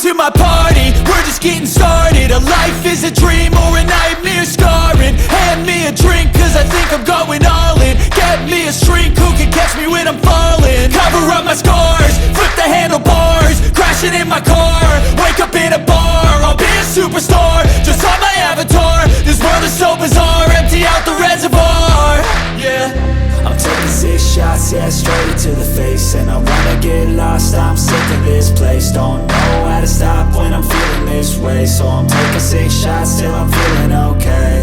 to my party, we're just getting started. A life is a dream or a nightmare scarring. Hand me a drink cause I think I'm going all in. Get me a shrink who can catch me when I'm falling. Cover up my scars, flip the handlebars, crashing in my car, wake up in a bar. I'll be a superstar, just on my avatar. This world is so bizarre, empty out the reservoir. Yeah, I'm taking 6 shots, yeah, straight to the face. And I wanna get lost, I'm sick of this place. Don't know how to stop when I'm feeling this way. So I'm taking 6 shots till I'm feeling okay.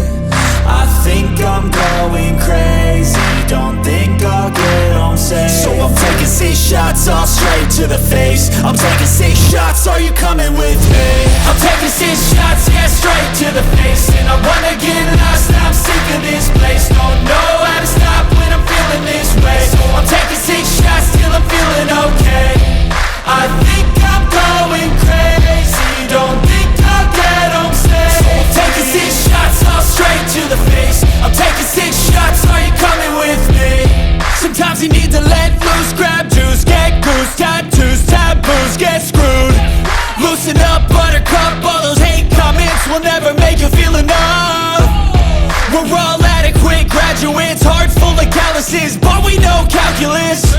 I think I'm going crazy, don't think I'll get home safe. So I'm taking 6 shots, all straight to the face. I'm taking 6 shots, are you coming with me? I'm taking 6 shots, yeah, straight to the face. And I wanna get lost, I'm sick of this place. Don't know how to stop when I'm feeling this way. So I'm taking 6 shots till I'm feeling okay. I think I'm going crazy, don't think I'll get home safe. So I'm taking 6 shots, all straight to the face. I'm taking 6 shots, are you coming with me? Sometimes you need to let loose, grab juice, get goose, tattoos, taboos, get screwed. Loosen up, buttercup, all those hate comments will never make you feel enough. We're all adequate graduates, heart full of calluses, but we know calculus.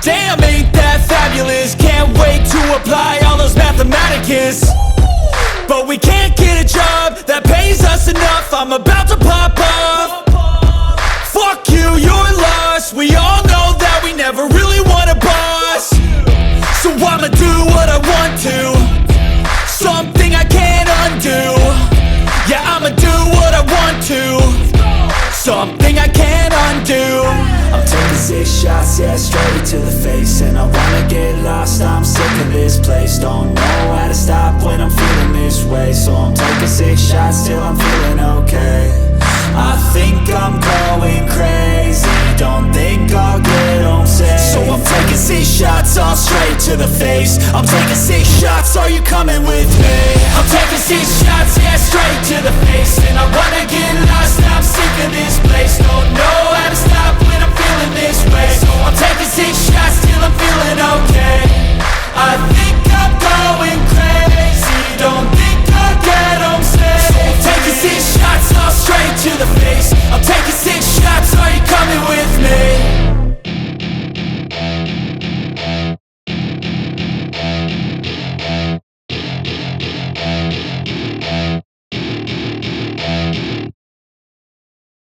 Damn, ain't that fabulous? Can't wait to apply all those mathematicus. But we can't get a job that pays us enough. I'm about to pop off. Fuck you, you're lost. We all know that we never really want a boss. So I'ma do what I want to, something I can't undo. Yeah, I'ma do what I want to, something I can't undo. I'm taking 6 shots, yeah, straight to the face. And I wanna get lost, I'm sick of this place. Don't know how to stop when I'm feeling this way. So I'm taking 6 shots till I'm feeling okay. I think I'm going crazy, don't think I'll get home safe. So I'm taking 6 shots, all all straight to the face. I'm taking 6 shots, are you coming with me? I'm taking 6 shots, yeah, straight to the face. And I wanna get lost, I'm sick of this place. Don't know how to stop when I'm feeling this way. So I'm taking 6 shots till I'm feeling okay. I think I'm going crazy, don't think I'll get home safe. So I'm taking 6 shots, all straight to the face. I'm taking 6 shots, are you coming with me?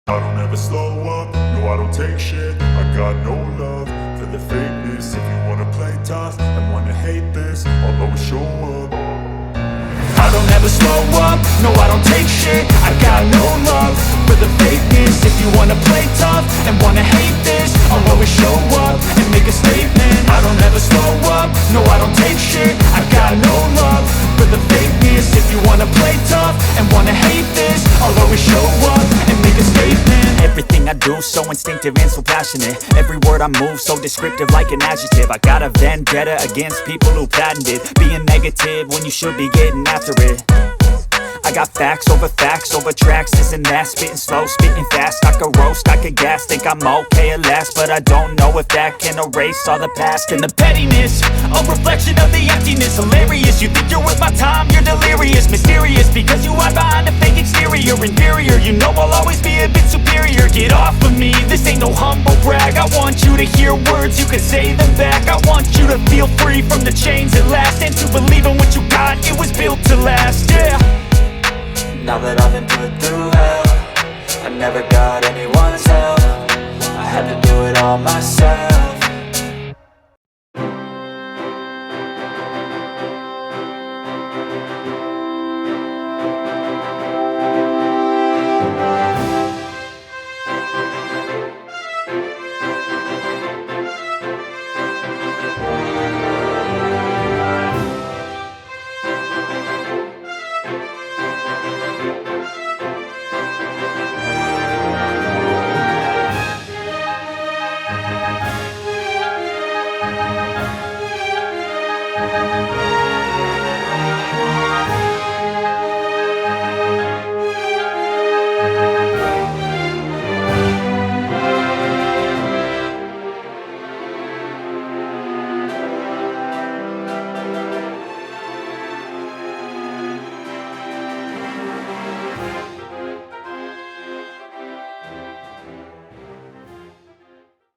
I don't ever slow up, no I don't take shit. I got no love for the fakeness. If you wanna play tough and wanna hate this, I'll always show up. I don't ever slow up, no I don't take shit. I got no love for the fakeness. If you wanna play tough and wanna hate this, I'll always show up and make a statement. I don't ever slow up, no I don't take shit. I got no love for the fakeness. If you wanna play tough and wanna hate this, I'll always show up and make a statement. Everything I do so instinctive and so passionate. Every word I move so descriptive like an adjective. I got a vendetta against people who patented being negative when you should be getting after it. I got facts over tracks, this and that. Spitting slow, spitting fast. I could roast, I could gas. Think I'm okay at last, but I don't know if that can erase all the past. And the pettiness, a reflection of the emptiness. Hilarious, you think you're worth my time, you're delirious. Mysterious, because you hide behind a fake exterior. Inferior, you know I'll always be a bit superior. Get off of me, this ain't no humble brag. I want you to hear words, you can say them back. I want you to feel free from the chains at last, and to believe in what you got, it was built to last, yeah. Now that I've been put through hell, I never got anyone's help. I had to do it all myself.